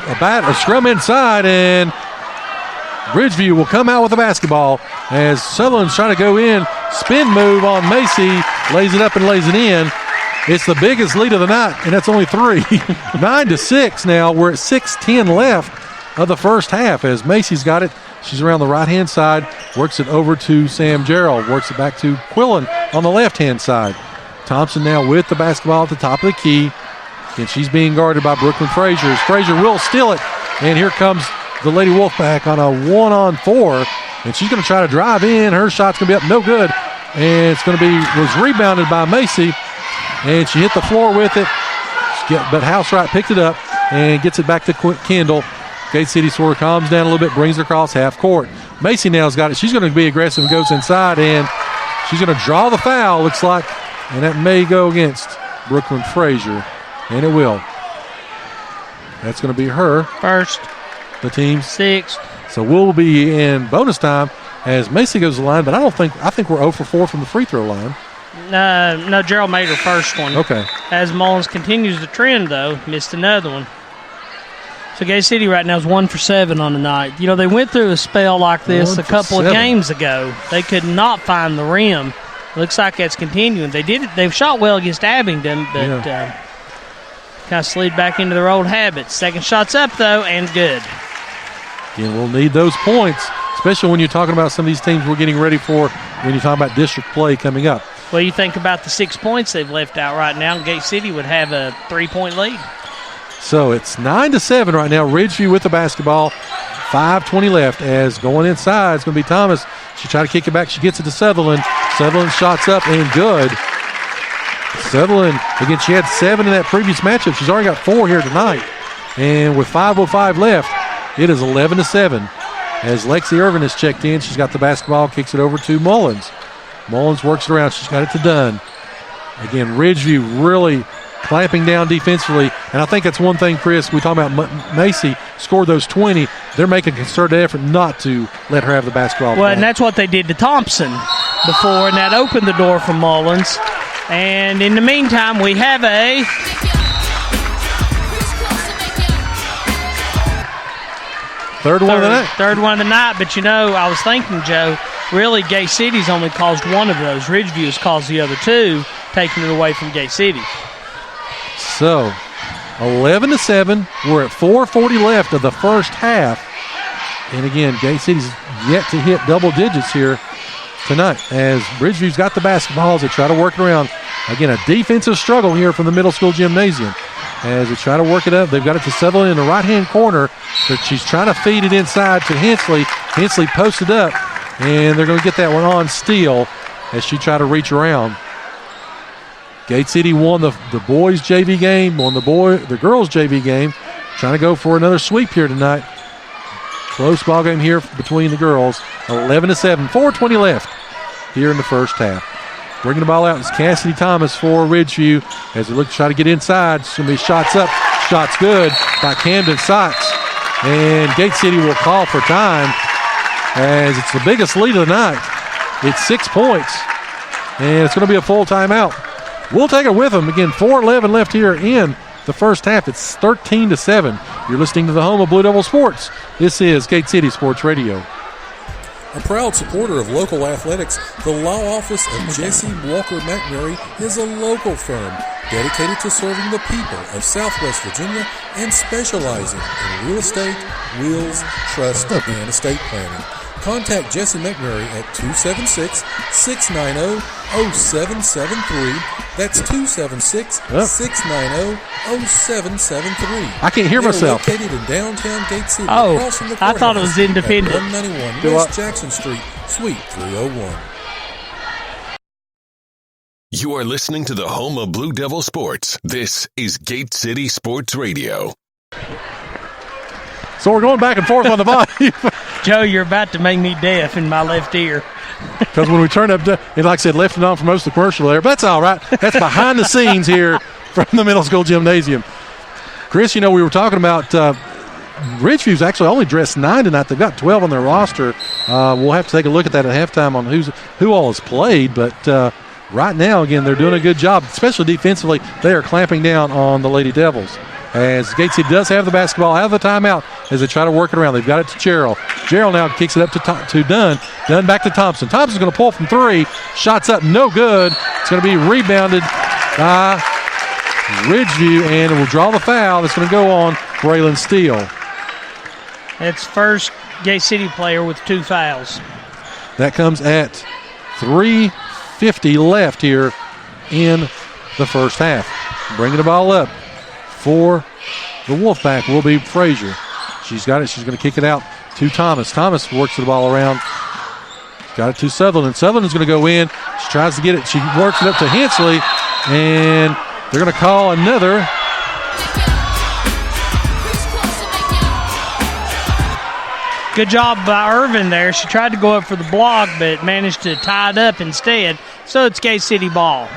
a scrum inside, and Ridgeview will come out with the basketball as Sutherland's trying to go in. Spin move on Macy, lays it up and lays it in. It's the biggest lead of the night, and that's only 3. 9-6 now. We're at 6:10 left of the first half as Macy's got it. She's around the right-hand side, works it over to Sam Gerald, works it back to Quillen on the left-hand side. Thompson now with the basketball at the top of the key, and she's being guarded by Brooklyn Frazier. Frazier will steal it, and here comes the Lady Wolfpack on a 1-on-4, and she's going to try to drive in. Her shot's going to be up, no good, and it's going to be, was rebounded by Macy, and she hit the floor with it, but Housewright picked it up and gets it back to Kendall. Gate City sort of calms down a little bit, brings her across half court. Macy now's got it. She's going to be aggressive and goes inside, and she's going to draw the foul, looks like, and that may go against Brooklyn Frazier, and it will. That's going to be her first. The team's sixth. So we'll be in bonus time as Macy goes to the line, but I think we're 0 for 4 from the free throw line. No, Gerald made her first one. Okay. As Mullins continues the trend, though, missed another one. So Gay City right now is 1 for 7 on the night. You know, they went through a spell like this a couple of games ago. They could not find the rim. Looks like that's continuing. They've shot well against Abingdon, but kind of slid back into their old habits. Second shot's up, though, and good. Again, we'll need those points, especially when you're talking about some of these teams we're getting ready for when you're talking about district play coming up. Well, you think about the 6 points they've left out right now, and Gate City would have a 3-point lead. So it's 9-7 right now. Ridgeview with the basketball. 5:20 left as going inside. It's going to be Thomas. She tried to kick it back. She gets it to Sutherland. Sutherland shots up and good. Sutherland, again, she had 7 in that previous matchup. She's already got 4 here tonight. And with 5:05 left, it is 11-7. As Lexi Irvin has checked in, she's got the basketball, kicks it over to Mullins. Mullins works it around. She's got it to Dunn. Again, Ridgeview really clamping down defensively, and I think that's one thing, Chris, we talk about Macy scored those 20. They're making a concerted effort not to let her have the basketball. Well, and that's what they did to Thompson before, and that opened the door for Mullins. And in the meantime, we have a third one of the night. Third one of the night, but you know, I was thinking, Joe, really Gay City's only caused one of those. Ridgeview has caused the other 2, taking it away from Gay City. So, 11-7. We're at 4:40 left of the first half. And again, Gate City's yet to hit double digits here tonight as Ridgeview's got the basketball as they try to work it around. Again, a defensive struggle here from the middle school gymnasium as they try to work it up. They've got it to Sutherland in the right-hand corner, but she's trying to feed it inside to Hensley. Hensley posted up, and they're going to get that one on steal as she tried to reach around. Gate City won the boys' JV game, won the girls' JV game. Trying to go for another sweep here tonight. Close ball game here between the girls. 11-7, 4:20 left here in the first half. Bringing the ball out is Cassidy Thomas for Ridgeview as they look to try to get inside. It's going to be shots up, shots good by Camden Sykes. And Gate City will call for time as it's the biggest lead of the night. It's 6 points, and it's going to be a full timeout. We'll take it with them. Again, 4:11 left here in the first half. It's 13-7. You're listening to the home of Blue Devil Sports. This is Gate City Sports Radio. A proud supporter of local athletics, the law office of Jesse Walker McMurray is a local firm dedicated to serving the people of Southwest Virginia and specializing in real estate, wills, trust, and estate planning. Contact Jesse McMurray at 276-690-0773. That's 276-690-0773. I can't hear myself. Located in downtown Gate City. Oh, I thought it was independent. 191 West Jackson Street, Suite 301. You are listening to the home of Blue Devil Sports. This is Gate City Sports Radio. So we're going back and forth on the volume. Joe, you're about to make me deaf in my left ear. Because when we turn up, and like I said, left it on for most of the commercial there, but that's all right. That's behind the scenes here from the middle school gymnasium. Chris, you know, we were talking about Ridgeview's actually only dressed 9 tonight. They've got 12 on their roster. We'll have to take a look at that at halftime on who all has played, but right now, again, they're doing a good job, especially defensively. They are clamping down on the Lady Devils. as Gate City does have the basketball out of the timeout as they try to work it around. They've got it to Gerald. Gerald now kicks it up to Dunn. Dunn back to Thompson. Thompson's going to pull from 3. Shots up, no good. It's going to be rebounded by Ridgeview, and it will draw the foul. That's going to go on Braylon Steele. It's first Gate City player with 2 fouls. That comes at 3:50 left here in the first half. Bringing the ball up for the Wolfpack will be Frazier. She's got it. She's going to kick it out to Thomas. Thomas works the ball around. Got it to Sutherland. Sutherland's going to go in. She tries to get it. She works it up to Hensley, and they're going to call another. Good job by Irvin there. She tried to go up for the block, but managed to tie it up instead. So it's Gate City ball.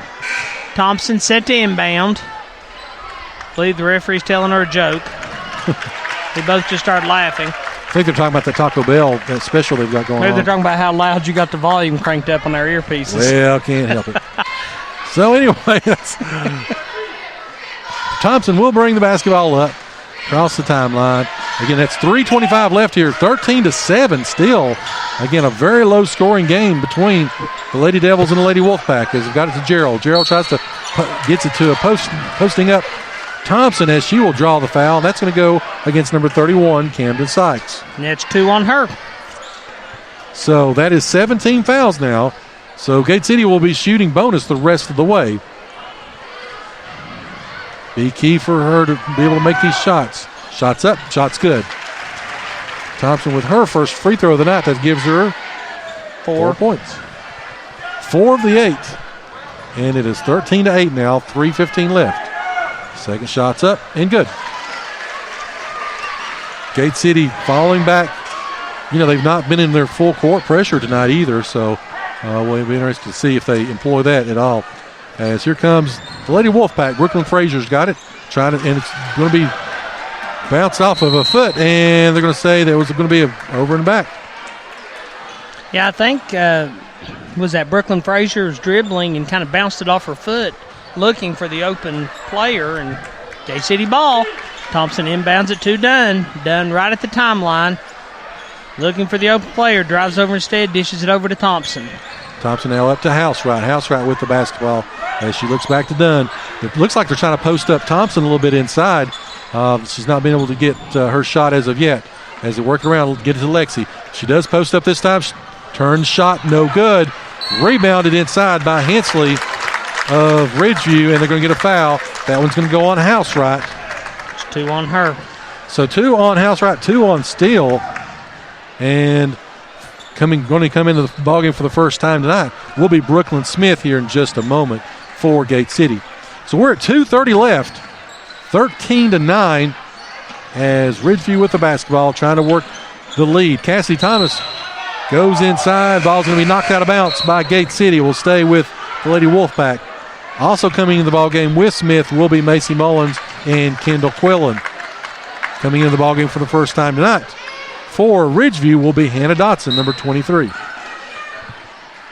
Thompson set to inbound. I believe the referee's telling her a joke. They both just started laughing. I think they're talking about the Taco Bell, that special they've got going on. Maybe they're talking about how loud you got the volume cranked up on their earpieces. Well, can't help it. So anyway, Thompson will bring the basketball up across the timeline. Again, that's 3:25 left here, 13-7 still. Again, a very low-scoring game between the Lady Devils and the Lady Wolfpack as they've got it to Gerald. Gerald tries to gets it to a posting up Thompson as she will draw the foul. That's going to go against number 31, Camden Sykes. And that's 2 on her. So that is 17 fouls now. So Gate City will be shooting bonus the rest of the way. Be key for her to be able to make these shots. Shots up, shots good. Thompson with her first free throw of the night. That gives her 4 points. 4 of the 8. And it is 13-8 now, 3:15 left. Second shot's up and good. Gate City falling back. You know, they've not been in their full court pressure tonight either, so we'll be interested to see if they employ that at all. As here comes the Lady Wolfpack. Brooklyn Frazier's got it. And it's going to be bounced off of a foot, and they're going to say that it was going to be over and back. Yeah, I think was that Brooklyn Frazier was dribbling and kind of bounced it off her foot, looking for the open player, and Gate City ball. Thompson inbounds it to Dunn. Dunn right at the timeline, looking for the open player, drives over instead, dishes it over to Thompson. Thompson now up to Housewright. Housewright with the basketball as she looks back to Dunn. It looks like they're trying to post up Thompson a little bit inside. She's not been able to get her shot as of yet. As they work around, get it to Lexi. She does post up this time. Turns shot, no good. Rebounded inside by Hensley of Ridgeview, and they're going to get a foul. That one's going to go on Housewright. It's 2 on her. So 2 on Housewright, 2 on Steele. And going to come into the ballgame for the first time tonight will be Brooklyn Smith here in just a moment for Gate City. So we're at 2:30 left, 13-9 as Ridgeview with the basketball trying to work the lead. Cassidy Thomas goes inside. Ball's going to be knocked out of bounds by Gate City. Will stay with the Lady Wolfpack. Also coming into the ballgame with Smith will be Macy Mullins and Kendall Quillen. Coming into the ballgame for the first time tonight for Ridgeview will be Hannah Dotson, number 23.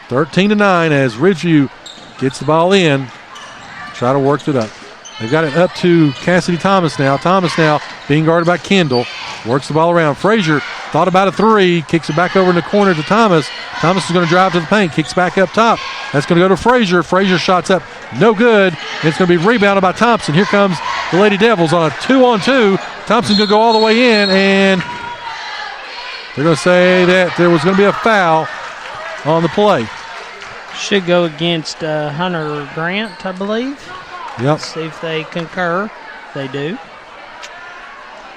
13-9 as Ridgeview gets the ball in. Try to work it up. They've got it up to Cassidy Thomas now. Thomas now being guarded by Kendall. Works the ball around. Frazier thought about a 3. Kicks it back over in the corner to Thomas. Thomas is going to drive to the paint. Kicks back up top. That's going to go to Frazier. Frazier shots up. No good. It's going to be rebounded by Thompson. Here comes the Lady Devils on a 2-on-2. Thompson's going to go all the way in, and they're going to say that there was going to be a foul on the play. Should go against Hunter Grant, I believe. Yep. Let's see if they concur. They do.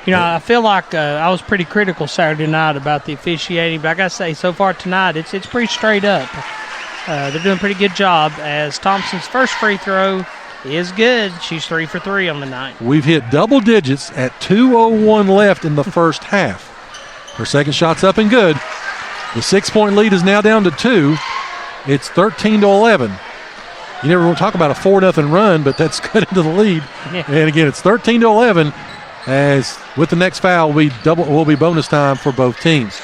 You know, I feel like I was pretty critical Saturday night about the officiating, but I got to say, so far tonight, it's pretty straight up. They're doing a pretty good job as Thompson's first free throw is good. She's 3 for 3 on the night. We've hit double digits at 2:01 left in the first half. Her second shot's up and good. The 6-point lead is now down to 2. It's 13-11. You never want to talk about a 4-0 run, but that's cut into the lead. Yeah. And again, it's 13-11 as with the next foul will be bonus time for both teams.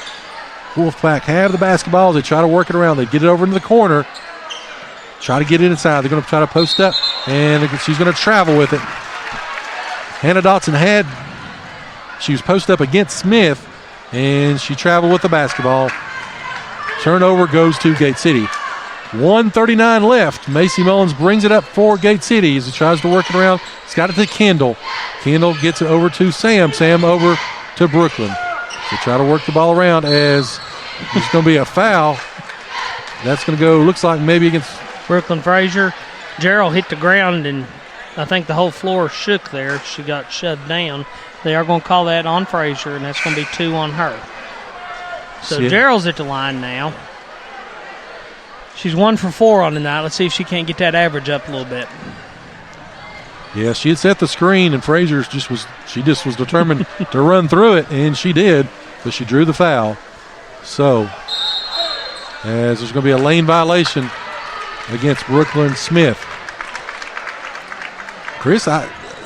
Wolfpack have the basketball. They try to work it around. They get it over into the corner. Try to get it inside. They're going to try to post up, and she's going to travel with it. Hannah Dotson she was posted up against Smith, and she traveled with the basketball. Turnover goes to Gate City. 1:39 left. Macy Mullins brings it up for Gate City as he tries to work it around. He's got it to Kendall. Kendall gets it over to Sam. Sam over to Brooklyn. So try to work the ball around as there's going to be a foul. That's going to go, looks like maybe against Brooklyn Frazier. Gerald hit the ground, and I think the whole floor shook there. She got shoved down. They are going to call that on Frazier, and that's going to be 2 on her. So Gerald's at the line now. She's 1 for 4 on the night. Let's see if she can't get that average up a little bit. Yeah, she had set the screen, and Frazier just was determined to run through it, and she did, but she drew the foul. So, as there's going to be a lane violation against Brooklyn Smith. Chris,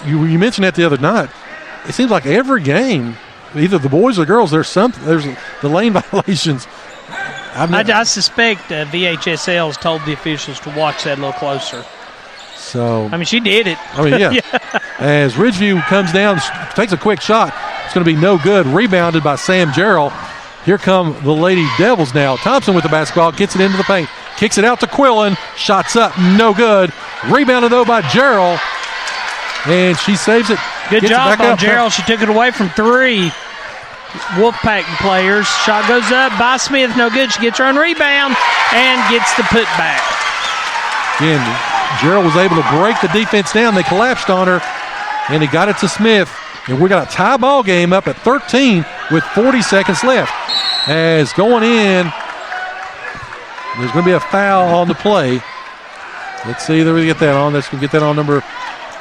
you mentioned that the other night. It seems like every game, either the boys or girls, there's the lane violations. I suspect VHSL has told the officials to watch that a little closer. So, I mean, she did it. I mean, yeah. Yeah. As Ridgeview comes down, takes a quick shot. It's going to be no good. Rebounded by Sam Gerald. Here come the Lady Devils now. Thompson with the basketball, gets it into the paint. Kicks it out to Quillen. Shots up, no good. Rebounded, though, by Gerald. And she saves it. Good job on Gerald. She took it away from 3 Wolfpack players. Shot goes up by Smith, no good. She gets her own rebound and gets the putback. Again, Gerald was able to break the defense down. They collapsed on her, and he got it to Smith. And we got a tie ball game up at 13 with 40 seconds left. As going in, there's going to be a foul on the play. Let's see, there we get that on. That's going to get that on number.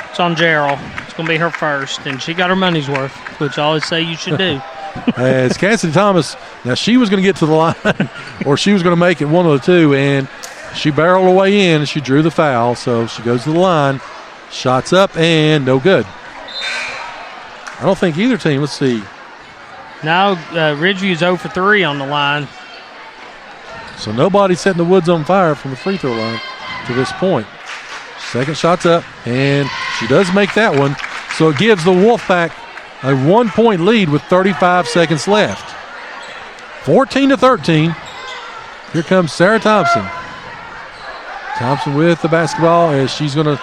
It's on Gerald. It's going to be her first, and she got her money's worth, which I always say you should do. As Cassidy Thomas, now she was going to get to the line, or she was going to make it one of the two, and she barreled her way in, and she drew the foul, so she goes to the line, shots up, and no good. I don't think either team, let's see. Now Ridgeview's 0 for 3 on the line. So nobody's setting the woods on fire from the free throw line to this point. Second shot's up, and she does make that one. So it gives the Wolfpack a 1-point lead with 35 seconds left. 14-13. Here comes Sarah Thompson. Thompson with the basketball as she's going to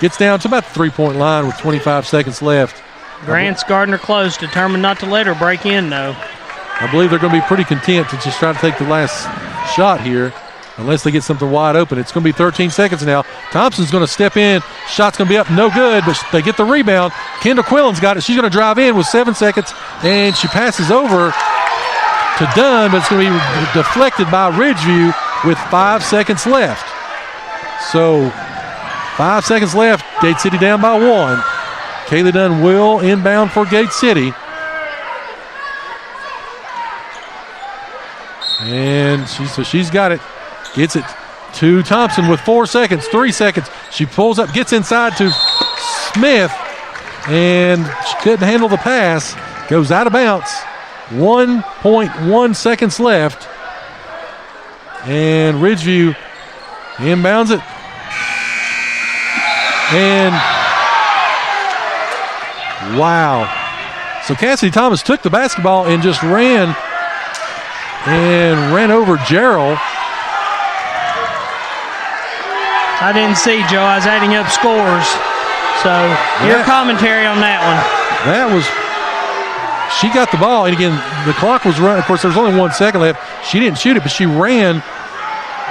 gets down to about the 3-point line with 25 seconds left. Grant's guarding her close, determined not to let her break in, though. I believe they're going to be pretty content to just try to take the last shot here unless they get something wide open. It's going to be 13 seconds now. Thompson's going to step in. Shot's going to be up, no good, but they get the rebound. Kendall Quillen's got it. She's going to drive in with 7 seconds, and she passes over to Dunn, but it's going to be deflected by Ridgeview with 5 seconds left. So 5 seconds left. Gate City down by 1. Kaylee Dunn will inbound for Gate City. And she's got it. Gets it to Thompson with 4 seconds, 3 seconds. She pulls up, gets inside to Smith, and she couldn't handle the pass. Goes out of bounds. 1.1 seconds left. And Ridgeview inbounds it. And wow. So Cassidy Thomas took the basketball and just ran over Gerald. I didn't see, Joe. I was adding up scores. So your commentary on that one. That was, she got the ball, and again, the clock was running. Of course, there's only 1 second left. She didn't shoot it, but she ran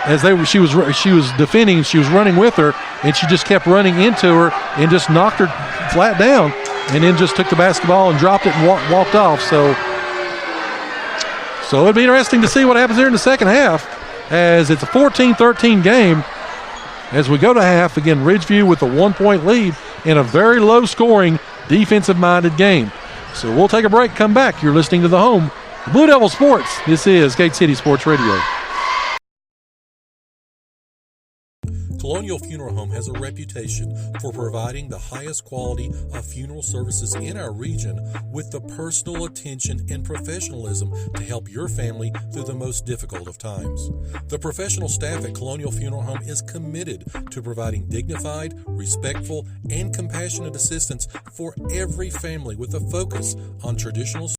as she was defending. She was running with her, and she just kept running into her and just knocked her flat down, and then just took the basketball and dropped it and walked off. So it'd be interesting to see what happens here in the second half, as it's a 14-13 game. As we go to half, again, Ridgeview with a 1-point lead in a very low-scoring, defensive-minded game. So we'll take a break, come back. You're listening to The Home, Blue Devil Sports. This is Gate City Sports Radio. Colonial Funeral Home has a reputation for providing the highest quality of funeral services in our region with the personal attention and professionalism to help your family through the most difficult of times. The professional staff at Colonial Funeral Home is committed to providing dignified, respectful, and compassionate assistance for every family with a focus on traditional